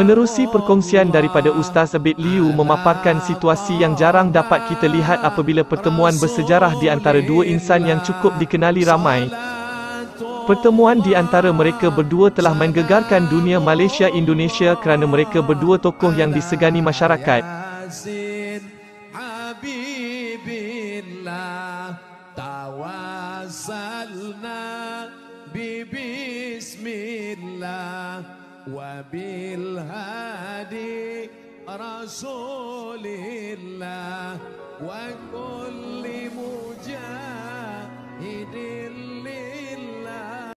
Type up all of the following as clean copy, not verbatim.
Menerusi perkongsian daripada Ustaz Abid Liu memaparkan situasi yang jarang dapat kita lihat apabila pertemuan bersejarah di antara dua insan yang cukup dikenali ramai. Pertemuan di antara mereka berdua telah menggegarkan dunia Malaysia-Indonesia kerana mereka berdua tokoh yang disegani masyarakat. Wabil hadi rasulillah wa kulli mujahidin lillah.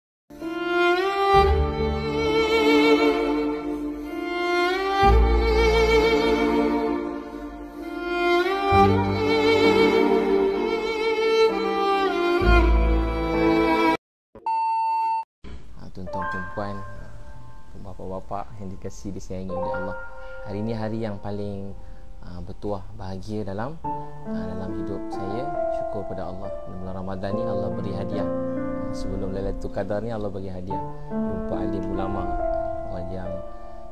Tuan-tuan perempuan, bapa-bapa yang dikasihi disayangi oleh Allah, hari ini hari yang paling bertuah bahagia dalam hidup saya. Syukur pada Allah, bulan Ramadan ni Allah beri hadiah. Sebelum Lailatul Qadar ni Allah bagi hadiah jumpa alim ulama, orang yang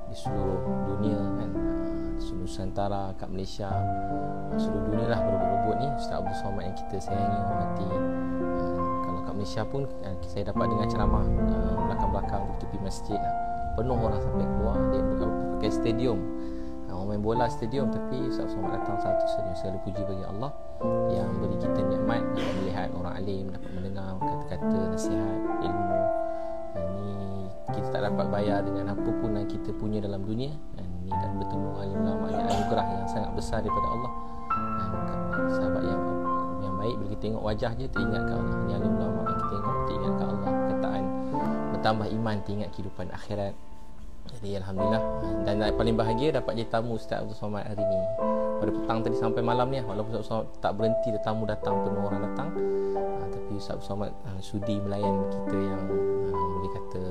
di seluruh dunia kan, seluruh Nusantara, kat Malaysia, seluruh dunia lah berebut-rebut ni Ustaz Abdul Somad yang kita sayangi, hormati. Kalau kat Malaysia pun saya dapat dengar ceramah belakang-belakang di tepi masjid, penuh orang sampai keluar. Dia pakai stadium, orang main bola stadium, tapi Ustaz Somad datang satu stadium. Segala puji bagi Allah yang beri kita nikmat dapat melihat orang alim, dapat mendengar kata-kata nasihat, ilmu. Ini kita tak dapat bayar dengan apa pun yang kita punya dalam dunia. Ini dan bertemu alim ulama, anugerah yang sangat besar daripada Allah. Dan sahabat yang baik, bila kita tengok wajah je teringat ke Allah. Ini alim ulama yang kita tengok teringat ke Allah, kataan bertambah iman, teringat kehidupan akhirat. Jadi alhamdulillah, dan paling bahagia dapat jadi tamu Ustaz Abdul Somad hari ni. Pada petang tadi sampai malam ni, walaupun Ustaz Somad tak berhenti, tetamu datang, penuh orang datang, tapi Ustaz Abdul Somad sudi melayan kita yang boleh kata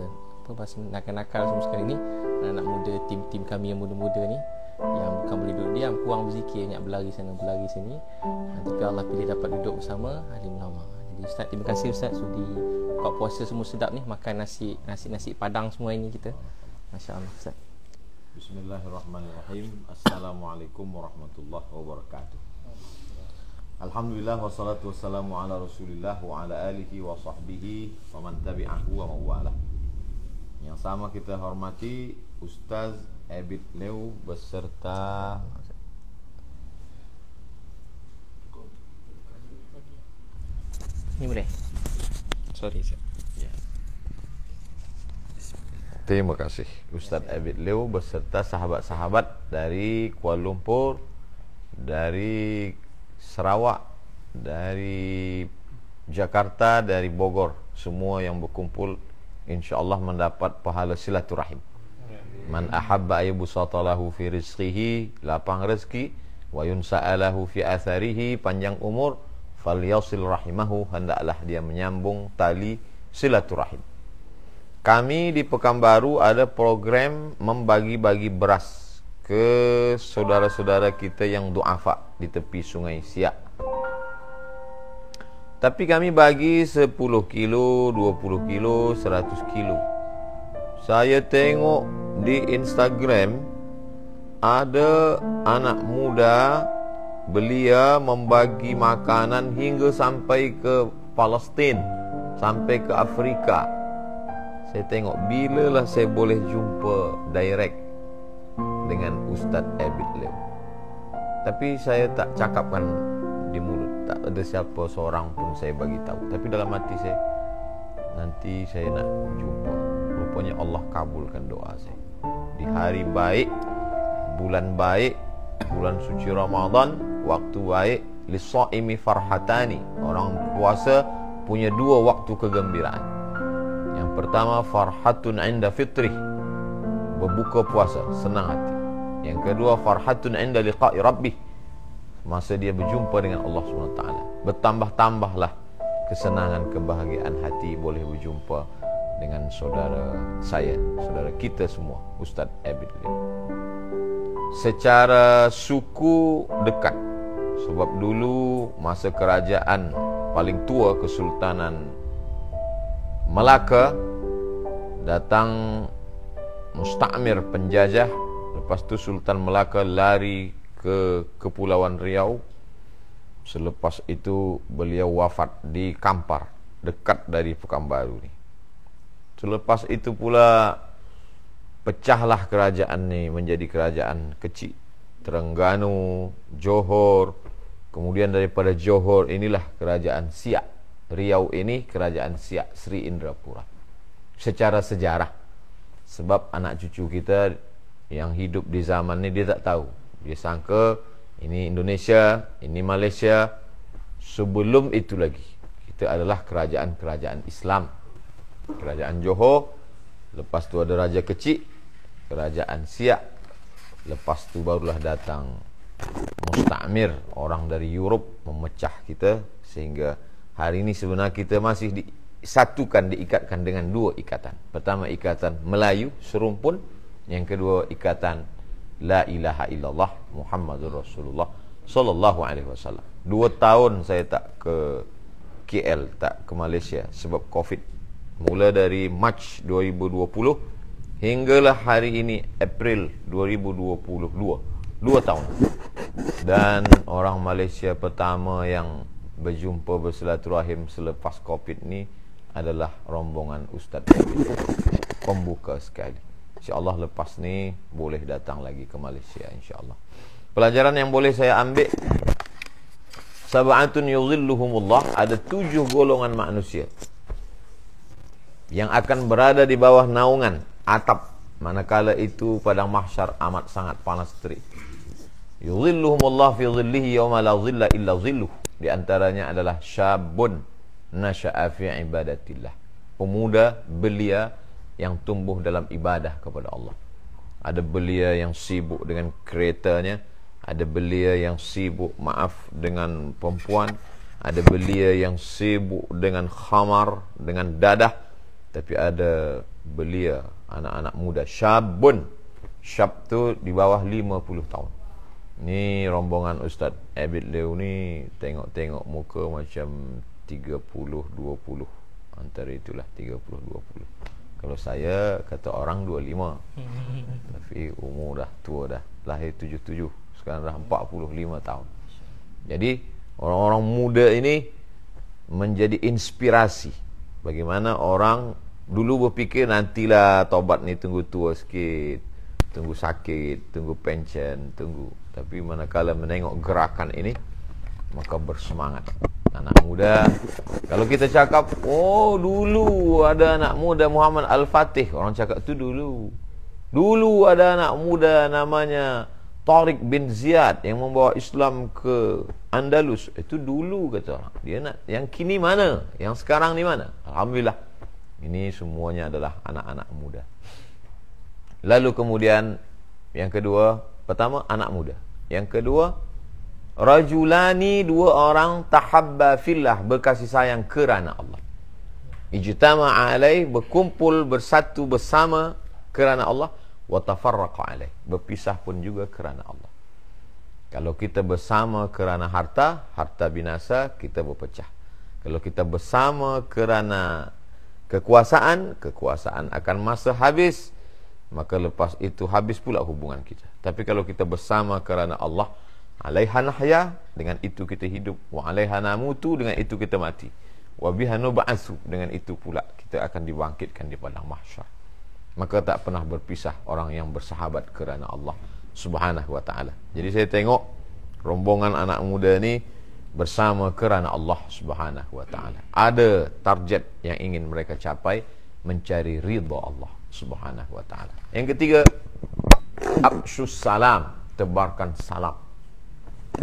apa, bahasa nakal-nakal semua sekali ni. Anak muda, tim kami yang muda-muda ni, yang bukan boleh duduk diam, kurang berzikir, banyak berlari sana berlari sini, tapi Allah pilih dapat duduk bersama alim ulama. Jadi Ustaz, terima kasih Ustaz sudi buka puasa semua sedap ni, makan nasi padang semua ini kita. Masya-Allah Ustaz. Bismillahirrahmanirrahim. Assalamualaikum warahmatullahi wabarakatuh. Alhamdulillah wassalatu wassalamu ala Rasulillah wa ala alihi wa sahbihi wa man tabi'ahu wa mawalah. Yang sama kita hormati Ustaz Abid Liu beserta Ni boleh? Sorry Ustaz. Terima kasih Ustaz Abid Liu beserta sahabat-sahabat dari Kuala Lumpur, dari Sarawak, dari Jakarta, dari Bogor, semua yang berkumpul insya-Allah mendapat pahala silaturahim. Man ahabba ayyubsatalahu fi rizqihi, lapang rezeki, wa yunsa'alahu fi atharihi, panjang umur, falyasil rahimahu, hendaklah dia menyambung tali silaturahim. Kami di Pekanbaru ada program membagi-bagi beras ke saudara-saudara kita yang duafa di tepi Sungai Siak. Tapi kami bagi 10 kilo, 20 kilo, 100 kilo. Saya tengok di Instagram ada anak muda belia membagi makanan hingga sampai ke Palestin, sampai ke Afrika. Saya tengok, bilalah saya boleh jumpa direct dengan Ustaz Abid Liu. Tapi saya tak cakapkan di mulut, tak ada siapa seorang pun saya bagi tahu. Tapi dalam hati saya, nanti saya nak jumpa. Rupanya Allah kabulkan doa saya. Di hari baik, bulan suci Ramadan, waktu baik, lis-shaimi farhatani. Orang puasa punya dua waktu kegembiraan. Yang pertama, farhatun inda fitrih, berbuka puasa, senang hati. Yang kedua, farhatun inda liqa'i rabbih, masa dia berjumpa dengan Allah SWT. Bertambah-tambahlah kesenangan, kebahagiaan hati boleh berjumpa dengan saudara saya, saudara kita semua, Ustaz Abid Liu. Secara suku dekat, sebab dulu masa kerajaan paling tua Kesultanan Melaka, datang mustakmir penjajah Lepas tu Sultan Melaka lari ke Kepulauan Riau. Selepas itu beliau wafat di Kampar, dekat dari Pekanbaru ni. Selepas itu pula pecahlah kerajaan ni menjadi kerajaan kecil. Terengganu, Johor, kemudian daripada Johor inilah kerajaan Siak. Riau ini kerajaan Siak, Sri Indrapura. Secara sejarah, sebab anak cucu kita yang hidup di zaman ni dia tak tahu. Dia sangka ini Indonesia, ini Malaysia. Sebelum itu lagi, kita adalah kerajaan-kerajaan Islam. Kerajaan Johor, lepas tu ada Raja Kecil, kerajaan Siak. Lepas tu barulah datang mustakmir, orang dari Europe memecah kita, sehingga hari ini sebenarnya kita masih disatukan, diikatkan dengan dua ikatan. Pertama ikatan Melayu serumpun, yang kedua ikatan La ilaha illallah Muhammadur Rasulullah sallallahu alaihi wasallam. 2 tahun saya tak ke KL, tak ke Malaysia sebab Covid. Mula dari Mac 2020 hinggalah hari ini April 2022. 2 tahun. Dan orang Malaysia pertama yang berjumpa bersilaturahim selepas Covid ni adalah rombongan Ustaz David. Pembuka sekali. InsyaAllah lepas ni boleh datang lagi ke Malaysia, insyaAllah. Pelajaran yang boleh saya ambil, sab'atun yuzilluhumullah, ada 7 golongan manusia yang akan berada di bawah naungan atap manakala itu padang mahsyar amat sangat panas terik. Yuzilluhumullah fi zillihi yawma la zilla illa zilluh. Di antaranya adalah syabun nasha'a fi ibadatillah, pemuda belia yang tumbuh dalam ibadah kepada Allah. Ada belia yang sibuk dengan keretanya, ada belia yang sibuk dengan perempuan, ada belia yang sibuk dengan khamar, dengan dadah, tapi ada belia anak-anak muda, syabun. Syab tu di bawah 50 tahun. Ni rombongan Ustaz Abid Lew ni tengok-tengok muka macam 30-20, antara itulah 30-20. Kalau saya kata orang 25, tapi umur dah tua dah, lahir 77, sekarang dah 45 tahun. Jadi orang-orang muda ini menjadi inspirasi. Bagaimana orang dulu berfikir nantilah taubat ni tunggu tua sikit, tunggu sakit, tunggu pension, tunggu. Tapi manakala menengok gerakan ini, maka bersemangat. Anak muda, kalau kita cakap, oh dulu ada anak muda Muhammad Al-Fatih, orang cakap tu dulu. Dulu ada anak muda namanya Tariq bin Ziyad yang membawa Islam ke Andalus. Itu dulu kata orang. Dia nak yang kini mana? Yang sekarang ni mana? Alhamdulillah. Ini semuanya adalah anak-anak muda. Lalu kemudian yang kedua, pertama anak muda. Yang kedua, rajulani, 2 orang tahabba fillah, berkasih sayang kerana Allah. Ijtama'a alaih, berkumpul bersatu bersama kerana Allah, wa tafarraqa alaih, berpisah pun juga kerana Allah. Kalau kita bersama kerana harta, harta binasa, kita berpecah. Kalau kita bersama kerana kekuasaan, kekuasaan akan masa habis, maka lepas itu habis pula hubungan kita. Tapi kalau kita bersama kerana Allah, alaiha nahya, dengan itu kita hidup, wa alaiha namutu, dengan itu kita mati, wa biha nub'atsu, dengan itu pula kita akan dibangkitkan di padang mahsyar. Maka tak pernah berpisah orang yang bersahabat kerana Allah Subhanahu wa taala. Jadi saya tengok rombongan anak muda ni bersama kerana Allah Subhanahu wa taala. Ada target yang ingin mereka capai, mencari ridha Allah Subhanahu wa taala. Yang ketiga, afshus salam, tebarkan salam.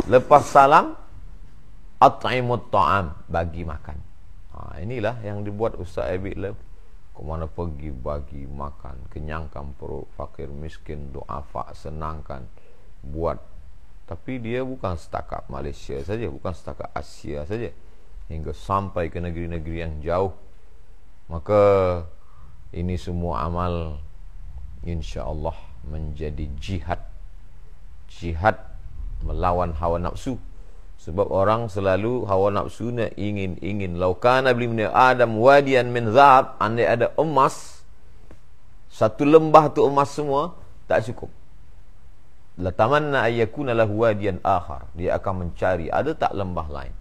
Lepas salam, at'imut ta'am, bagi makan. Inilah yang dibuat Ustaz Abid Lew. Kemana pergi bagi makan, kenyangkan perut fakir miskin, du'afa, senangkan, buat. Tapi dia bukan setakat Malaysia saja, bukan setakat Asia saja, hingga sampai ke negeri-negeri yang jauh. Maka ini semua amal insya-Allah menjadi jihad. Jihad melawan hawa nafsu. Sebab orang selalu hawa nafsunya ingin laukana blimni Adam wadian min zahab, andai ada emas, satu lembah tu emas semua, tak cukup. Latamanna ayyakuna lahu wadiyan akhar. Dia akan mencari ada tak lembah lain.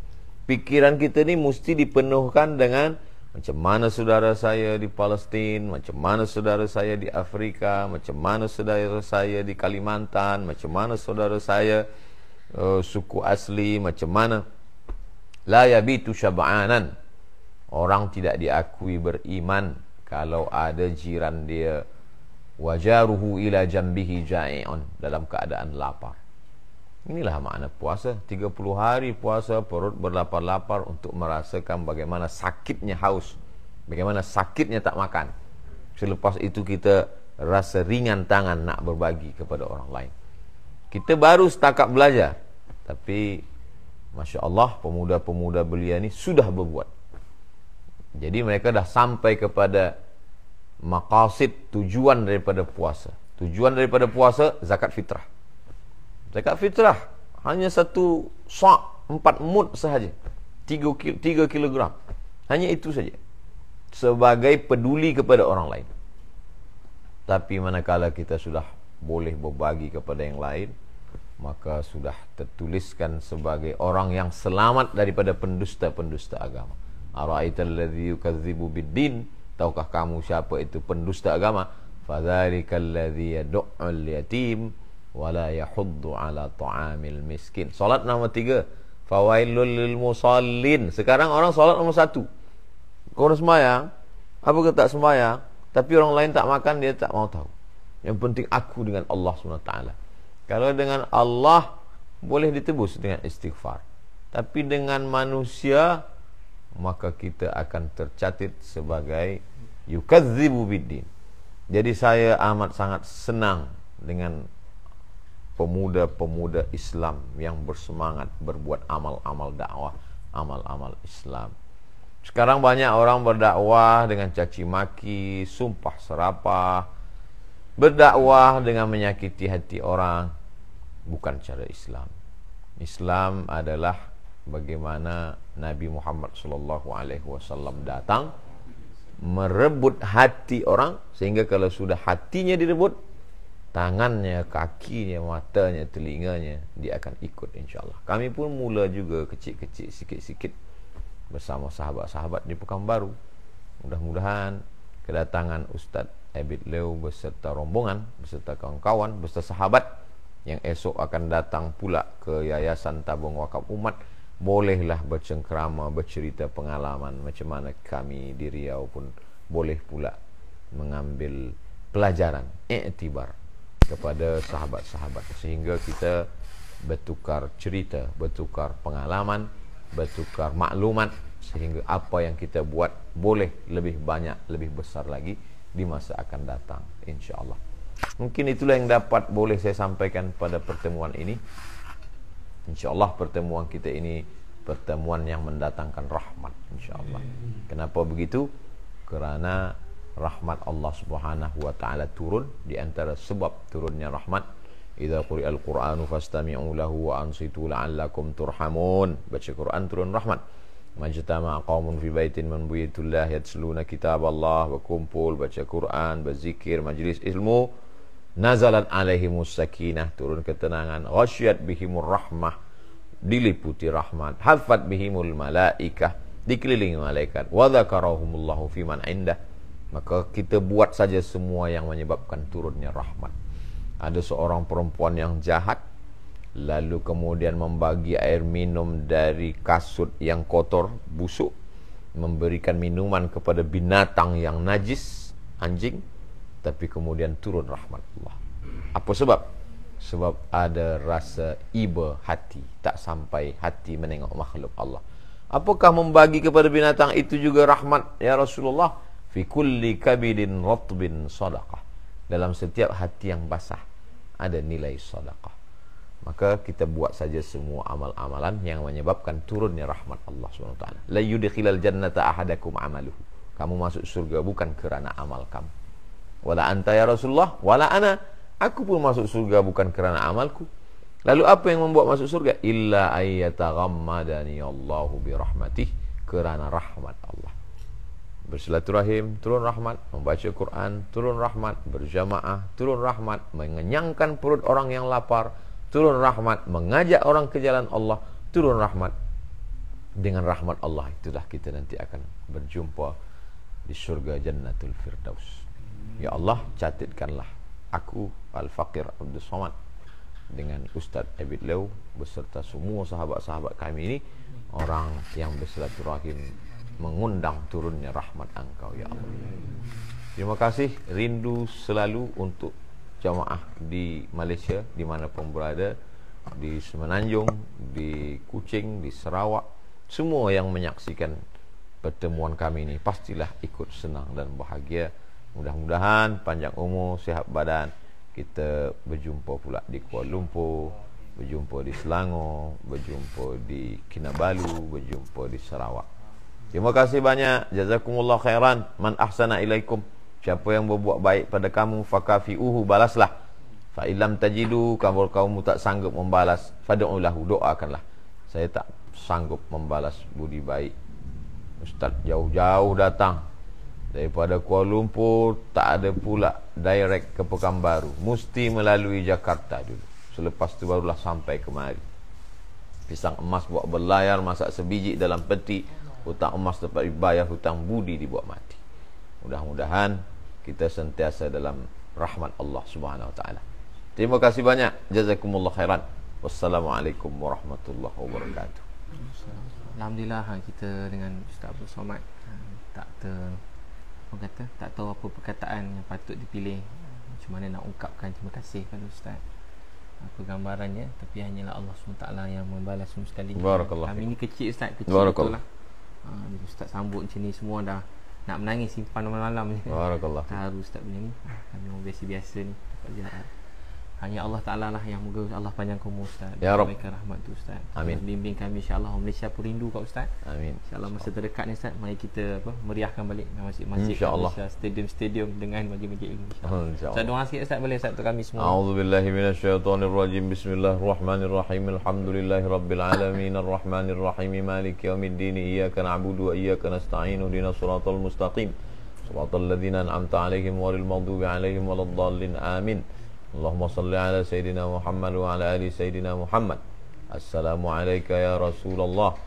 Pikiran kita ni mesti dipenuhkan dengan macam mana saudara saya di Palestin, macam mana saudara saya di Afrika, macam mana saudara saya di Kalimantan, macam mana saudara saya suku asli, macam mana. La yabitu syab'anan. Orang tidak diakui beriman kalau ada jiran dia wajaruhu ila jambihi ja'i'un, dalam keadaan lapar. Inilah makna puasa. 30 hari puasa, perut berlapar-lapar untuk merasakan bagaimana sakitnya haus, bagaimana sakitnya tak makan. Selepas itu kita rasa ringan tangan nak berbagi kepada orang lain. Kita baru setakat belajar, tapi Masya Allah, pemuda-pemuda belia ni sudah berbuat. Jadi mereka dah sampai kepada maqasid, tujuan daripada puasa. Tujuan daripada puasa, zakat fitrah. Zakat fitrah hanya 1 sa', 4 mud sahaja, 3 kilogram. Hanya itu saja, sebagai peduli kepada orang lain. Tapi manakala kita sudah boleh berbagi kepada yang lain, maka sudah tertuliskan sebagai orang yang selamat daripada pendusta-pendusta agama. Ara'aital ladzi yukadzibu biddin, tahukah kamu siapa itu pendusta agama? Fadzalikal ladzi yad'ul yatim wala yahuddu ala ta'amil miskin. Solat nombor 3, fawailul lil musallin. Sekarang orang solat nombor 1. Orang sembahyang, apa ke tak sembahyang, tapi orang lain tak makan, dia tak mau tahu. Yang penting aku dengan Allah SWT. Kalau dengan Allah boleh ditebus dengan istighfar, tapi dengan manusia maka kita akan tercatat sebagai yukadzibu biddin. Jadi saya amat sangat senang dengan pemuda-pemuda Islam yang bersemangat berbuat amal-amal dakwah, amal-amal Islam. Sekarang banyak orang berdakwah dengan caci maki, sumpah serapah, berdakwah dengan menyakiti hati orang. Bukan cara Islam. Islam adalah bagaimana Nabi Muhammad SAW datang merebut hati orang, sehingga kalau sudah hatinya direbut, tangannya, kakinya, matanya, telinganya, dia akan ikut insyaAllah. Kami pun mula juga kecil-kecil, sikit-sikit bersama sahabat-sahabat di Pekanbaru. Mudah-mudahan kedatangan Ustaz Abid Leo beserta rombongan, beserta kawan-kawan, beserta sahabat yang esok akan datang pula ke Yayasan Tabung Wakaf Umat, bolehlah bercengkrama, bercerita pengalaman macam mana kami di Riau pun boleh pula mengambil pelajaran, iktibar kepada sahabat-sahabat, sehingga kita bertukar cerita, bertukar pengalaman, bertukar maklumat, sehingga apa yang kita buat boleh lebih banyak, lebih besar lagi di masa akan datang insya-Allah. Mungkin itulah yang dapat boleh saya sampaikan pada pertemuan ini. InsyaAllah pertemuan kita ini pertemuan yang mendatangkan rahmat insyaAllah. Kenapa begitu? Kerana rahmat Allah Subhanahu wa taala turun. Di antara sebab turunnya rahmat, idza quri'al qur'anu fastami'u lahu wa ansitu la'allakum turhamun. Baca Quran turun rahmat. Majtama'a qaumun fi baitin min buyutillah yatsluna kitaballah, berkumpul baca Quran, berzikir, majlis ilmu, nazalat alaihimus sakinah, turun ketenangan, ghasyiyat bihimur rahmah, diliputi rahmat, hafat bihimul malaikah, dikelilingi malaikat, wa dzakarahumullahu fiman indah. Maka kita buat saja semua yang menyebabkan turunnya rahmat. Ada seorang perempuan yang jahat, lalu kemudian membagi air minum dari kasut yang kotor, busuk, memberikan minuman kepada binatang yang najis, anjing, tapi kemudian turun rahmat Allah. Apa sebab? Sebab ada rasa iba hati, tak sampai hati menengok makhluk Allah. Apakah membagi kepada binatang itu juga rahmat ya Rasulullah? Fi kulli kabidin ratbin sadaqah. Dalam setiap hati yang basah ada nilai sedekah. Maka kita buat saja semua amal-amalan yang menyebabkan turunnya rahmat Allah SWT. La yudkhilal jannata ahadakum amaluhu. Kamu masuk surga bukan kerana amal kamu. Wala anta ya Rasulullah, wala ana. Aku pun masuk surga bukan kerana amalku. Lalu apa yang membuat masuk surga? Illa ayyataghammadani Allahu birahmatih. Kerana rahmat Allah. Bersilaturahim, turun rahmat. Membaca Quran, turun rahmat. Berjamaah, turun rahmat. Mengenyangkan perut orang yang lapar, turun rahmat. Mengajak orang ke jalan Allah, turun rahmat. Dengan rahmat Allah itulah kita nanti akan berjumpa di surga Jannatul Firdaus. Ya Allah, catatkanlah aku Al-Faqir Abdul Somad dengan Ustaz Abid Lew beserta semua sahabat-sahabat kami ini, orang yang bersilaturahim, mengundang turunnya rahmat Engkau ya Allah. Terima kasih, rindu selalu untuk jamaah di Malaysia dimanapun berada, di Semenanjung, di Kuching, di Sarawak. Semua yang menyaksikan pertemuan kami ini pastilah ikut senang dan bahagia. Mudah-mudahan panjang umur, sihat badan. Kita berjumpa pula di Kuala Lumpur, berjumpa di Selangor, berjumpa di Kinabalu, berjumpa di Sarawak. Terima kasih banyak. Jazakumullah khairan. Man ahsana ilaikum. Siapa yang berbuat baik pada kamu, fakafi'uhu, balaslah. Fa illam tajidu, kalau kamu tak sanggup membalas, fad'ulahu, doakanlah. Saya tak sanggup membalas budi baik. Ustaz jauh-jauh datang daripada Kuala Lumpur, tak ada pula direct ke Pekanbaru, mesti melalui Jakarta dulu. Selepas tu barulah sampai kemari. Pisang emas buat berlayar, masak sebiji dalam peti. Hutang emas dapat dibayar, hutang budi dibuat mati. Mudah-mudahan kita sentiasa dalam rahmat Allah Subhanahu Wa Taala. Terima kasih banyak. Jazakumullah khairan. Wassalamualaikum warahmatullahi wabarakatuh. Alhamdulillah, kita dengan Ustaz Abdul Somad tak tahu apa perkataan yang patut dipilih, macam mana nak ungkapkan terima kasih kepada Ustaz, apa gambarannya, tapi hanyalah Allah SWT yang membalas semua sekali. Kami ni kecil Ustaz, kecil betul lah. Ustaz sambut macam ni semua dah nak menangis simpan malam-malam ni. Barakallah. Tahu Ustaz punya ni, kami orang biasa-biasa ni dapat ziarah. Hanya Allah Ta'ala lah yang moga Allah panjangkan umur Ustaz. Ya Rabb. Berikan rahmat tu Ustaz. Amin. Bimbing kami insya-Allah, Malaysia pun rindu kat Ustaz. Amin. InsyaAllah masa terdekat ni Ustaz, mari kita meriahkan balik masjid-masjid InsyaAllah. stadium-stadium dengan majlis-majlis ilmu. InsyaAllah. Ustaz doa sikit Ustaz, boleh Ustaz untuk kami semua. A'udzubillahi minasyaitonirrajim. Bismillahirrahmanirrahim. Alhamdulillahirabbil alamin arrahmanirrahim maliki yaumiddin. Iyyaka na'budu wa iyyaka nasta'in. Ihdinas siratal mustaqim. Siratal ladzina an'amta 'alaihim ghairil maghdubi 'alaihim waladdallin. Amin. Allahumma salli ala Sayyidina Muhammad wa ala ali Sayyidina Muhammad. Assalamu alayka ya Rasulullah.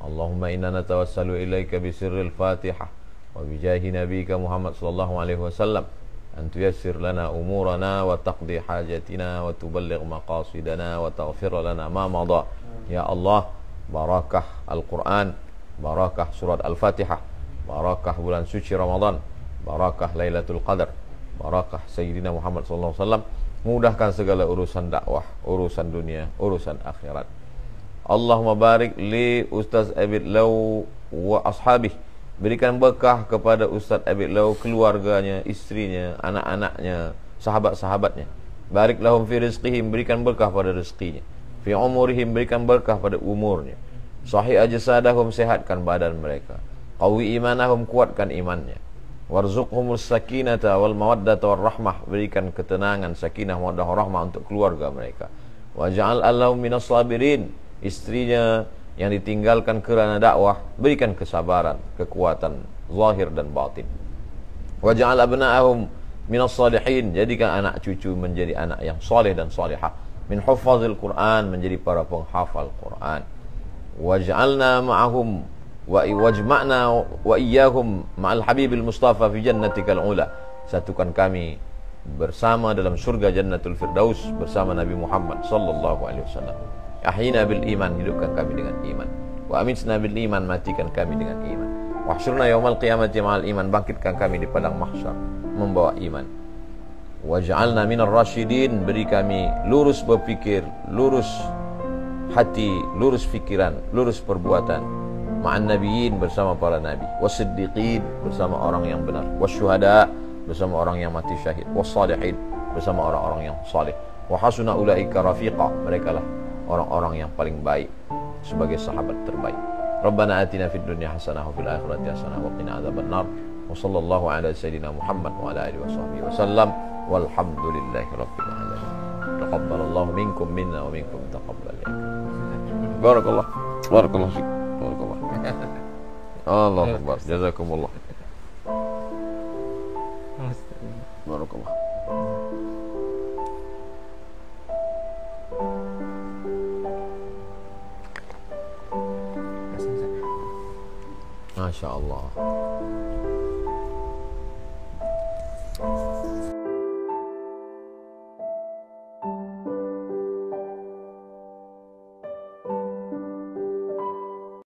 Allahumma inna natawassalu ilayka bisirril Fatihah wa bijahi nabiyika Muhammad sallallahu alaihi wasallam an tuyassir lana umurana wa taqdi hajatina wa tuballigh maqasidana wa taghfir lana ma madha. Ya Allah, barakah Al-Quran, barakah surat Al-Fatihah, barakah bulan suci Ramadan, barakah Lailatul Qadar, barakah Sayyidina Muhammad sallallahu alaihi wasallam. Mudahkan segala urusan dakwah, urusan dunia, urusan akhirat. Allahumma barik li Ustaz Abid Lew wa ashabih. Berikan berkah kepada Ustaz Abid Lew, keluarganya, istrinya, anak-anaknya, sahabat-sahabatnya. Barik lahum fi rizqihim, berikan berkah pada rezekinya. Fi umurihim, berikan berkah pada umurnya. Sahih ajsadahum, sehatkan badan mereka. Qawi imanahum, kuatkan imannya. Warzuqhumus sakinata wal mawaddata war rahmah, berikan ketenangan, sakinah, mawaddah, rahmah untuk keluarga mereka. Waj'al allahum minas sabirin, istrinya yang ditinggalkan kerana dakwah, berikan kesabaran, kekuatan zahir dan batin. Waj'al abna'ahum minas salihin, jadikan anak cucu menjadi anak yang saleh dan salihah. Min huffazil Quran, menjadi para penghafal Quran. Waj'alna ma'ahum wajma'na wa iyyahum ma'al habibil mustafa fi jannatikal ula. Satukan kami bersama dalam surga Jannatul Firdaus bersama Nabi Muhammad sallallahu alaihi wasallam. Ahyina bil iman, hidupkan kami dengan iman. Wa amitna bil iman, matikan kami dengan iman. Wahsyurna yaumal qiyamati ma'al iman, bangkitkan kami di padang mahsyar membawa iman. Waj'alna minar rasyidin, beri kami lurus berfikir, lurus hati, lurus fikiran, lurus perbuatan. Ma'an nabiyyin, bersama para nabi. Wasiddiqin, bersama orang yang benar. Wasyuhada, bersama orang yang mati syahid. Wassalihin, bersama orang-orang yang saleh. Wa hasuna ulaika rafiqa, mereka lah orang-orang yang paling baik sebagai sahabat terbaik. Rabbana atina fid dunya hasanah wa fil akhirati hasanah wa qina adzabannar. Wa sallallahu ala sayyidina Muhammad wa ala alihi washabbihi wasallam. Walhamdulillahi rabbil alamin. Taqabbalallahu minkum minna wa minkum taqabbal. Barakallah. Barakallahu fiik. Barakallah. Allah Akbar. Jazakumullah. Barakallah. Masya Allah.